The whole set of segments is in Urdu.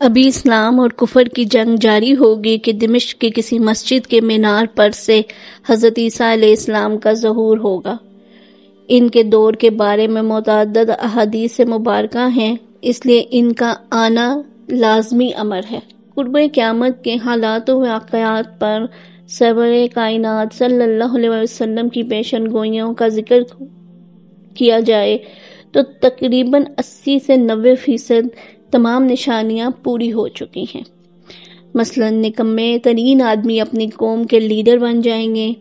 ابھی اسلام اور کفر کی جنگ جاری ہوگی کہ دمشق کی کسی مسجد کے مینار پر سے حضرت عیسیٰ علیہ السلام کا ظہور ہوگا۔ ان کے دور کے بارے میں متعدد احادیث مبارکہ ہیں، اس لیے ان کا آنا لازمی امر ہے۔ قرب قیامت کے حالات و واقعات پر سرور کائنات صلی اللہ علیہ وسلم کی پیشن گوئیوں کا ذکر کیا جائے تو تقریباً 80 سے 90% تمام نشانیاں پوری ہو چکی ہیں۔ مثلا نکمے ترین آدمی اپنی قوم کے لیڈر بن جائیں گے۔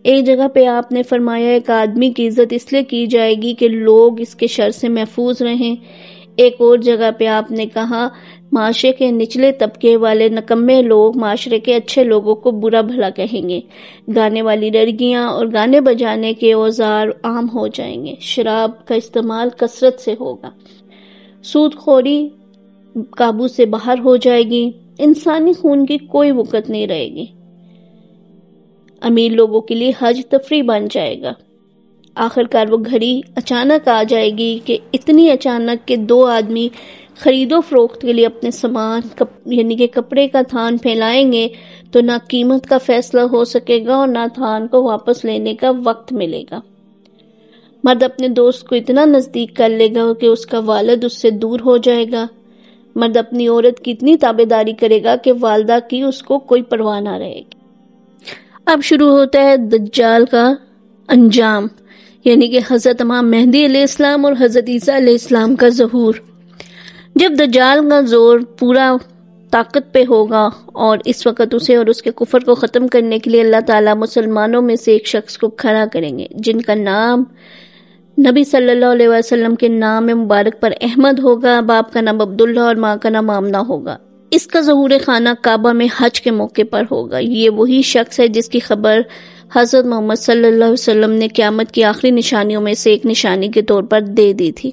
ایک جگہ پہ آپ نے فرمایا ایک آدمی کی عزت اس لیے کی جائے گی کہ لوگ اس کے شر سے محفوظ رہیں۔ ایک اور جگہ پہ آپ نے کہا معاشرے کے نچلے طبقے والے نکمے لوگ معاشرے کے اچھے لوگوں کو برا بھلا کہیں گے۔ گانے والی لڑکیاں اور گانے بجانے کے اوزار عام ہو جائیں گے۔ شراب کا استعمال کثرت سے ہوگا۔ سود خوری قابو سے باہر ہو جائے گی۔ انسانی خون کی کوئی وقت نہیں رہے گی۔ امیر لوگوں کے لیے حج تفریح بن جائے گا۔ آخرکار وہ گھڑی اچانک آ جائے گی کہ اتنی اچانک کہ دو آدمی خرید و فروخت کے لیے اپنے سامان یعنی کہ کپڑے کا تھان پھیلائیں گے تو نہ قیمت کا فیصلہ ہو سکے گا اور نہ تھان کو واپس لینے کا وقت ملے گا۔ مرد اپنے دوست کو اتنا نزدیک کر لے گا کہ اس کا والد اس سے دور ہو جائے گا۔ مرد اپنی عورت کی اتنی تابعداری کرے گا کہ والدہ کی اس کو کوئی پرواہ نہ رہے گی۔ اب شروع ہوتا ہے دجال کا انجام، یعنی کہ حضرت امام مہدی علیہ السلام اور حضرت عیسیٰ علیہ السلام کا ظہور۔ جب دجال کا زور پورا طاقت پہ ہوگا اور اس وقت اسے اور اس کے کفر کو ختم کرنے کے لیے اللہ تعالیٰ مسلمانوں میں سے ایک شخص کو کھڑا کریں گے جن کا نام نبی صلی اللہ علیہ وسلم کے نام مبارک پر احمد ہوگا، باپ کا نام عبداللہ اور ماں کا نام آمنہ ہوگا۔ اس کا ظہور خانہ کعبہ میں حج کے موقع پر ہوگا۔ یہ وہی شخص ہے جس کی خبر حضرت محمد صلی اللہ علیہ وسلم نے قیامت کی آخری نشانیوں میں سے ایک نشانی کے طور پر دے دی تھی۔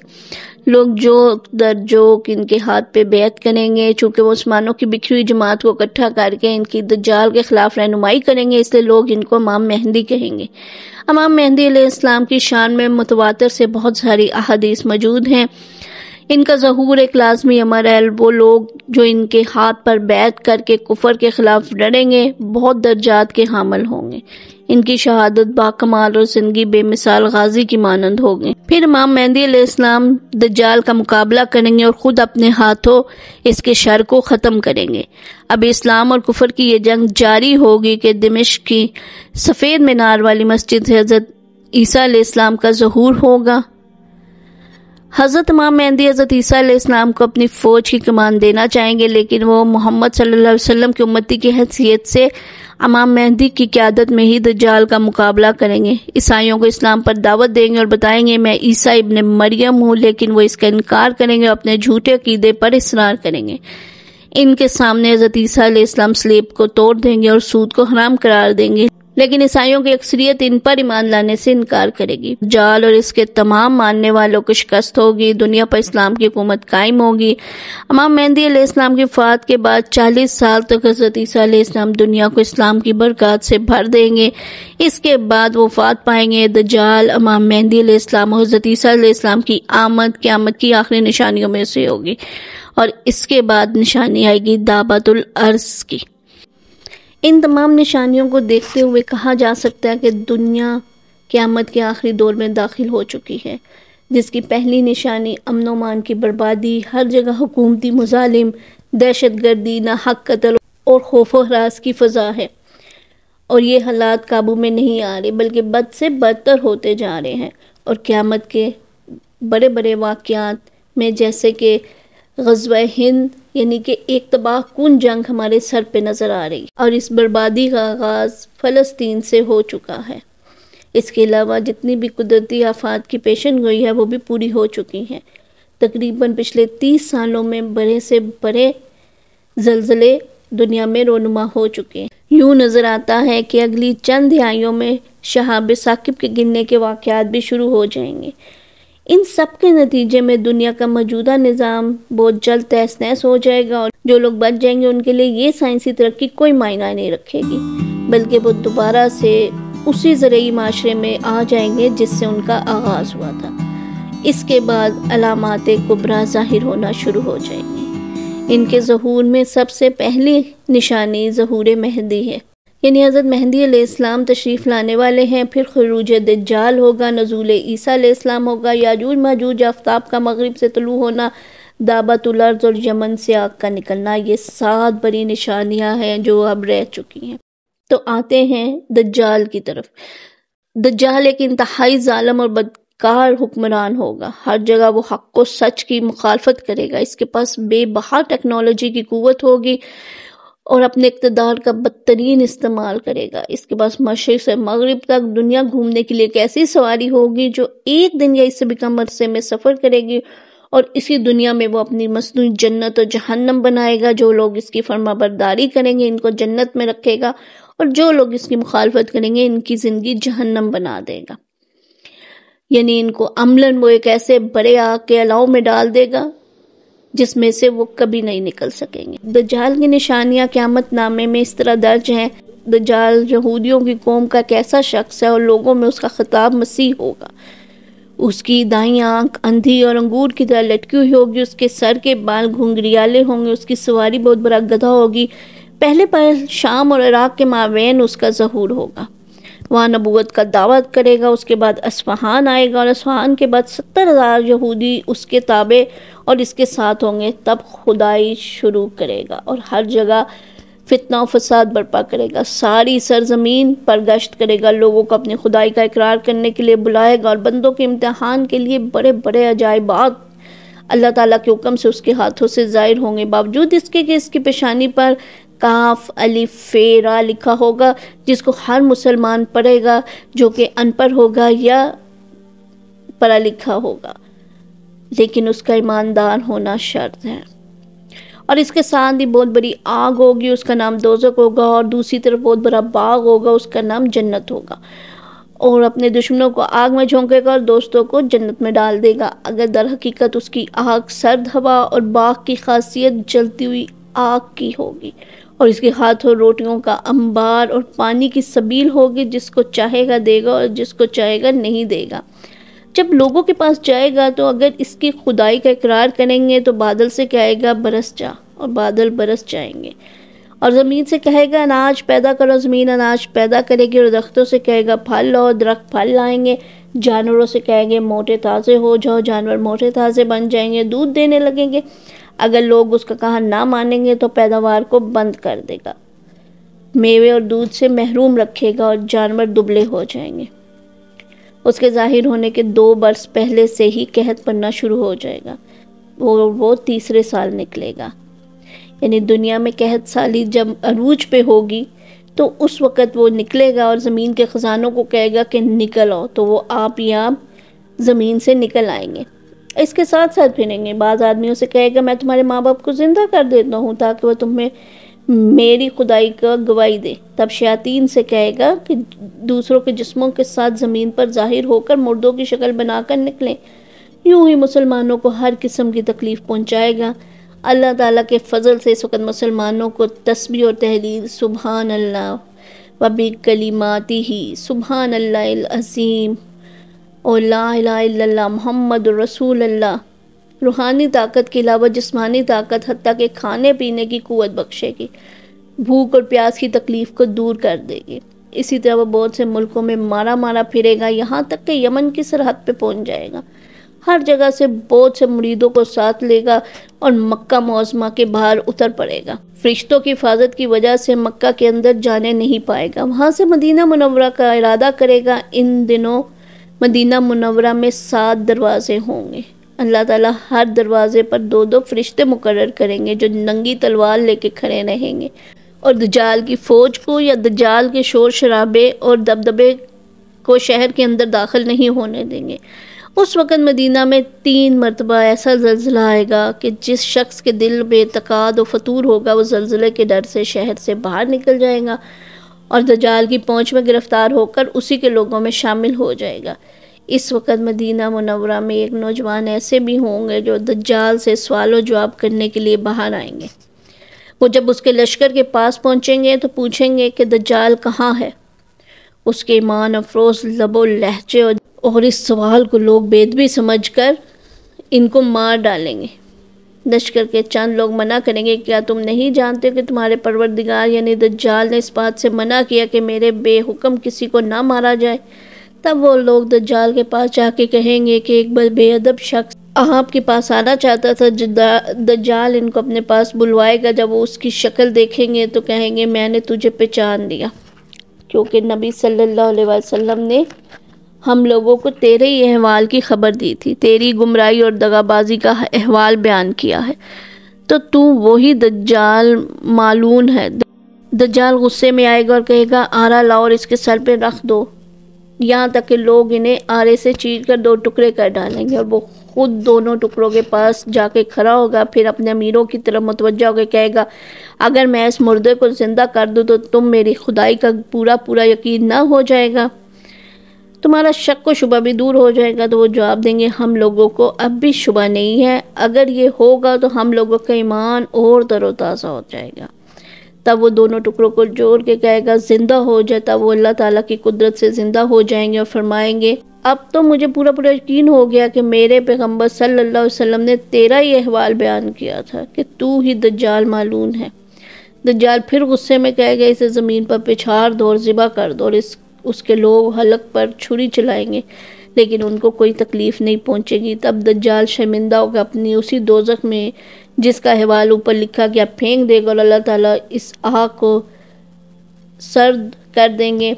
لوگ جوک در جوک ان کے ہاتھ پہ بیعت کریں گے، چونکہ وہ عثمانوں کی بکھری ہوئی جماعت کو اکٹھا کر کے ان کی دجال کے خلاف رہنمائی کریں گے، اس لیے لوگ ان کو امام مہدی کہیں گے۔ امام مہدی علیہ السلام کی شان میں متواتر سے بہت ساری احادیث موجود ہیں۔ ان کا ظہور ایک لازمی امر ہے۔ وہ لوگ جو ان کے ہاتھ پر بیعت کر کے کفر کے خلاف لڑیں گے بہت درجات کے حامل ہوں گے۔ ان کی شہادت باکمال اور زندگی بے مثال غازی کی مانند ہوگی۔ پھر امام مہدی علیہ السلام دجال کا مقابلہ کریں گے اور خود اپنے ہاتھوں اس کے شر کو ختم کریں گے۔ اب اسلام اور کفر کی یہ جنگ جاری ہوگی کہ دمشق کی سفید مینار والی مسجد سے حضرت عیسیٰ علیہ السلام کا ظہور ہوگا۔ حضرت امام مہدی حضرت عیسیٰ علیہ السلام کو اپنی فوج کی کمان دینا چاہیں گے، لیکن وہ محمد صلی اللہ علیہ وسلم کی امتی کی حیثیت سے امام مہدی کی قیادت میں ہی دجال کا مقابلہ کریں گے۔ عیسائیوں کو اسلام پر دعوت دیں گے اور بتائیں گے میں عیسیٰ ابن مریم ہوں، لیکن وہ اس کا انکار کریں گے اور اپنے جھوٹے عقیدے پر اصرار کریں گے۔ ان کے سامنے حضرت عیسیٰ علیہ السلام سلیب کو توڑ دیں گے اور سود کو حرام قرار دیں گے، لیکن عیسائیوں کی اکثریت ان پر ایمان لانے سے انکار کرے گی۔ دجال اور اس کے تمام ماننے والوں کو شکست ہوگی، دنیا پر اسلام کی حکومت قائم ہوگی۔ امام مہدی علیہ السلام کی وفات کے بعد 40 سال تک حضرت عیسیٰ علیہ السلام دنیا کو اسلام کی برکات سے بھر دیں گے۔ اس کے بعد وہ وفات پائیں گے۔ دجال، امام مہدی علیہ السلام اور حضرت عیسیٰ علیہ السلام کی آمد قیامت کی آخری نشانیوں میں سے ہوگی، اور اس کے بعد نشانی آئے گی دعوت الارض کی۔ ان تمام نشانیوں کو دیکھتے ہوئے کہا جا سکتا ہے کہ دنیا قیامت کے آخری دور میں داخل ہو چکی ہے، جس کی پہلی نشانی امن و امان کی بربادی، ہر جگہ حکومتی مظالم، دہشت گردی، ناحق قتل اور خوف و ہراس کی فضا ہے، اور یہ حالات قابو میں نہیں آ رہے بلکہ بد سے بدتر ہوتے جا رہے ہیں۔ اور قیامت کے بڑے بڑے واقعات میں جیسے کہ غزوہ ہند یعنی کہ ایک تباہ کن جنگ ہمارے سر پہ نظر آ رہی، اور اس بربادی کا آغاز فلسطین سے ہو چکا ہے۔ اس کے علاوہ جتنی بھی قدرتی آفات کی پیشن گوئی ہے وہ بھی پوری ہو چکی ہیں۔ تقریباً پچھلے 30 سالوں میں بڑے سے بڑے زلزلے دنیا میں رونما ہو چکے ہیں۔ یوں نظر آتا ہے کہ اگلی چند دہائیوں میں شہاب ثاقب کے گرنے کے واقعات بھی شروع ہو جائیں گے۔ ان سب کے نتیجے میں دنیا کا موجودہ نظام بہت جلد تہس نہس ہو جائے گا، اور جو لوگ بچ جائیں گے ان کے لیے یہ سائنسی ترقی کوئی معنی نہیں رکھے گی، بلکہ وہ دوبارہ سے اسی زرعی معاشرے میں آ جائیں گے جس سے ان کا آغاز ہوا تھا۔ اس کے بعد علامات کبریٰ ظاہر ہونا شروع ہو جائیں گے۔ ان کے ظہور میں سب سے پہلی نشانی ظہور مہدی ہے، یعنی حضرت مہدی علیہ السلام تشریف لانے والے ہیں، پھر خروج دجال ہوگا، نزول عیسیٰ علیہ السلام ہوگا، یاجوج ماجوج آفتاب کا مغرب سے طلوع ہونا، دابت الارض اور یمن سے آگ کا نکلنا، یہ 7 بڑی نشانیاں ہیں جو اب رہ چکی ہیں۔ تو آتے ہیں دجال کی طرف۔ دجال ایک انتہائی ظالم اور بدکار حکمران ہوگا، ہر جگہ وہ حق و سچ کی مخالفت کرے گا، اس کے پاس بے بہا ٹیکنالوجی کی قوت ہوگی اور اپنے اقتدار کا بدترین استعمال کرے گا، اس کے پاس مشرق سے مغرب تک دنیا گھومنے کے لیے ایک ایسی سواری ہوگی جو ایک دن یا اس سے بھی کم عرصے میں سفر کرے گی، اور اسی دنیا میں وہ اپنی مصنوعی جنت و جہنم بنائے گا، جو لوگ اس کی فرما برداری کریں گے ان کو جنت میں رکھے گا، اور جو لوگ اس کی مخالفت کریں گے ان کی زندگی جہنم بنا دے گا، یعنی ان کو عملاً وہ ایک ایسے بڑے آگ کے الاؤ میں ڈال دے گا جس میں سے وہ کبھی نہیں نکل سکیں گے۔ دجال کی نشانیاں قیامت نامے میں اس طرح درج ہیں۔ دجال یہودیوں کی قوم کا ایک ایسا شخص ہے اور لوگوں میں اس کا خطاب مسیح ہوگا، اس کی دائیں آنکھ اندھی اور انگور کی طرح لٹکی ہوئی ہوگی، اس کے سر کے بال گھنگریالے ہوں گے، اس کی سواری بہت بڑا گدھا ہوگی، پہلے پر شام اور عراق کے مابین اس کا ظہور ہوگا، وہاں نبوت کا دعوت کرے گا، اس کے بعد اصفہان آئے گا اور اصفہان کے بعد 70,000 یہودی اس کے تابع اور اس کے ساتھ ہوں گے، تب خدائی شروع کرے گا اور ہر جگہ فتنہ و فساد برپا کرے گا، ساری سرزمین پر گشت کرے گا، لوگوں کو اپنی خدائی کا اقرار کرنے کے لیے بلائے گا اور بندوں کے امتحان کے لیے بڑے بڑے عجائبات اللہ تعالیٰ کے حکم سے اس کے ہاتھوں سے ظاہر ہوں گے، باوجود اس کے کہ اس کی پیشانی پر کاف الف ف را لکھا ہوگا، جس کو ہر مسلمان پڑھے گا جو کہ ان پڑھ ہوگا یا پڑھا لکھا ہوگا، لیکن اس کا ایماندار ہونا شرط ہے، اور اس کے ساتھ ہی بہت بڑی آگ ہوگی، اس کا نام دوزخ ہوگا، اور دوسری طرف بہت بڑا باغ ہوگا، اس کا نام جنت ہوگا، اور اپنے دشمنوں کو آگ میں جھونکے گا اور دوستوں کو جنت میں ڈال دے گا، اگر در حقیقت اس کی آگ سرد ہوا اور باغ کی خاصیت جلتی ہوئی آگ کی ہوگی، اور اس کے ہاتھوں روٹیوں کا انبار اور پانی کی سبیل ہوگی، جس کو چاہے گا دے گا اور جس کو چاہے گا نہیں دے گا۔ جب لوگوں کے پاس جائے گا تو اگر اس کی خدائی کا اقرار کریں گے تو بادل سے کہے گا برس جا، اور بادل برس جائیں گے، اور زمین سے کہے گا اناج پیدا کرو، زمین اناج پیدا کرے گی، اور درختوں سے کہے گا پھل لاؤ، درخت پھل لائیں گے، جانوروں سے کہیں گے موٹے تازے ہو جاؤ، جانور موٹے تازے بن جائیں گے، دودھ دینے لگیں گے، اگر لوگ اس کا کہا نہ مانیں گے تو پیداوار کو بند کر دے گا، میوے اور دودھ سے محروم رکھے گا اور جانور دبلے ہو جائیں گے، اس کے ظاہر ہونے کے 2 برس پہلے سے ہی قحط پڑنا شروع ہو جائے گا، وہ تیسرے سال نکلے گا، یعنی دنیا میں قحط سالی جب عروج پہ ہوگی تو اس وقت وہ نکلے گا اور زمین کے خزانوں کو کہے گا کہ نکل آؤ، تو وہ آپ ہی آپ زمین سے نکل آئیں گے، اس کے ساتھ ساتھ پھریں گے، بعض آدمیوں سے کہے گا میں تمہارے ماں باپ کو زندہ کر دیتا ہوں تاکہ وہ تمہیں میری خدائی کا گواہی دے، تب شیاطین سے کہے گا کہ دوسروں کے جسموں کے ساتھ زمین پر ظاہر ہو کر مردوں کی شکل بنا کر نکلیں، یوں ہی مسلمانوں کو ہر قسم کی تکلیف پہنچائے گا۔ اللہ تعالیٰ کے فضل سے اس وقت مسلمانوں کو تسبیح اور تحلیل سبحان اللہ وبکلماتہ سبحان اللہ العظیم اور لا الہ الا اللہ محمد رسول اللہ روحانی طاقت کے علاوہ جسمانی طاقت حتیٰ کہ کھانے پینے کی قوت بخشے گی، بھوک اور پیاس کی تکلیف کو دور کر دے گی۔ اسی طرح وہ بہت سے ملکوں میں مارا مارا پھرے گا، یہاں تک کہ یمن کی سرحد پہ پہنچ جائے گا، ہر جگہ سے بہت سے مریدوں کو ساتھ لے گا اور مکہ معظمہ کے باہر اتر پڑے گا، فرشتوں کی حفاظت کی وجہ سے مکہ کے اندر جانے نہیں پائے گا، وہاں سے مدینہ منورہ کا ارادہ کرے گا۔ ان دنوں مدینہ منورہ میں 7 دروازے ہوں گے، اللہ تعالیٰ ہر دروازے پر 2 فرشتے مقرر کریں گے جو ننگی تلوار لے کے کھڑے رہیں گے، اور دجال کی فوج کو یا دجال کے شور شرابے اور دبدبے کو شہر کے اندر داخل نہیں ہونے دیں گے۔ اس وقت مدینہ میں 3 مرتبہ ایسا زلزلہ آئے گا کہ جس شخص کے دل بے اعتقاد و فتور ہوگا وہ زلزلے کے ڈر سے شہر سے باہر نکل جائے گا اور دجال کی پہنچ میں گرفتار ہو کر اسی کے لوگوں میں شامل ہو جائے گا۔ اس وقت مدینہ منورہ میں ایک نوجوان ایسے بھی ہوں گے جو دجال سے سوال و جواب کرنے کے لیے باہر آئیں گے، وہ جب اس کے لشکر کے پاس پہنچیں گے تو پوچھیں گے کہ دجال کہاں ہے، اس کے ایمان افروز لب و لہجے اور اس سوال کو لوگ بے ادبی سمجھ کر ان کو مار ڈالیں گے، لشکر کے چند لوگ منع کریں گے، کیا تم نہیں جانتے کہ تمہارے پروردگار یعنی دجال نے اس بات سے منع کیا کہ میرے بے حکم کسی کو نہ مارا جائے؟ تب وہ لوگ دجال کے پاس جا کے کہیں گے کہ ایک بے ادب شخص آپ کے پاس آنا چاہتا تھا۔ دجال ان کو اپنے پاس بلوائے گا۔ جب وہ اس کی شکل دیکھیں گے تو کہیں گے میں نے تجھے پہچان لیا، کیونکہ نبی صلی اللہ علیہ وسلم نے ہم لوگوں کو تیرے ہی احوال کی خبر دی تھی، تیری گمراہی اور دغابازی کا احوال بیان کیا ہے، تو وہی دجال مالون ہے۔ دجال غصے میں آئے گا اور کہے گا آرا لاؤ اور اس کے سر پہ رکھ دو، یہاں تک کہ لوگ انہیں آرے سے چیر کر 2 ٹکڑے کر ڈالیں گے، اور وہ خود دونوں ٹکڑوں کے پاس جا کے کھڑا ہوگا، پھر اپنے امیروں کی طرف متوجہ ہو کے کہے گا اگر میں اس مردے کو زندہ کر دوں تو تم میری خدائی کا پورا یقین نہ ہو جائے گا، تمہارا شک و شبہ بھی دور ہو جائے گا۔ تو وہ جواب دیں گے ہم لوگوں کو اب بھی شبہ نہیں ہے، اگر یہ ہوگا تو ہم لوگوں کا ایمان اور تر و تازہ ہو جائے گا۔ تب وہ دونوں ٹکڑوں کو جوڑ کے کہے گا زندہ ہو جائے، تب وہ اللہ تعالیٰ کی قدرت سے زندہ ہو جائیں گے اور فرمائیں گے اب تو مجھے پورا یقین ہو گیا کہ میرے پیغمبر صلی اللہ علیہ وسلم نے تیرا ہی احوال بیان کیا تھا کہ تو ہی دجال مالون ہے۔ دجال پھر غصے میں کہے گا اسے زمین پر پچھاڑ دو اور ذبح کر دو، اور اس کے لوگ حلق پر چھری چلائیں گے لیکن ان کو کوئی تکلیف نہیں پہنچے گی۔ تب دجال شرمندہ ہوگا اپنی اسی دوزخ میں جس کا احوال اوپر لکھا گیا پھینک دے گا، اور اللہ تعالیٰ اس آگ کو سرد کر دیں گے۔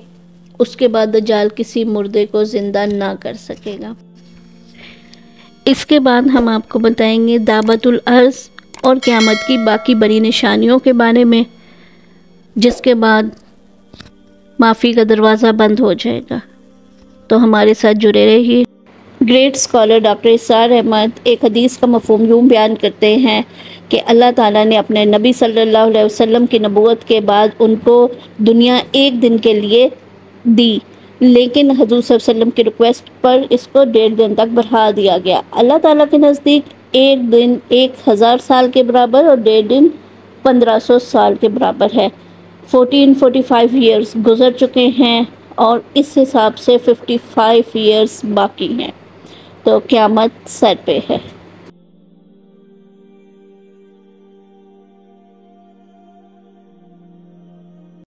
اس کے بعد دجال کسی مردے کو زندہ نہ کر سکے گا۔ اس کے بعد ہم آپ کو بتائیں گے دعوت الارض اور قیامت کی باقی بڑی نشانیوں کے بارے میں، جس کے بعد معافی کا دروازہ بند ہو جائے گا۔ تو ہمارے ساتھ جڑے رہیے۔ گریٹ اسکالر ڈاکٹر اسرار احمد ایک حدیث کا مفہوم یوں بیان کرتے ہیں کہ اللہ تعالیٰ نے اپنے نبی صلی اللہ علیہ وسلم کی نبوت کے بعد ان کو دنیا ایک دن کے لیے دی، لیکن حضور صلی اللہ علیہ وسلم کی ریکویسٹ پر اس کو 1.5 دن تک بڑھا دیا گیا۔ اللہ تعالیٰ کے نزدیک ایک دن 1000 سال کے برابر اور 1.5 دن 1500 سال کے برابر ہے۔ 1445 ایئرز گزر چکے ہیں اور اس حساب سے 55 ایئرز باقی ہیں، تو قیامت سر پہ ہے۔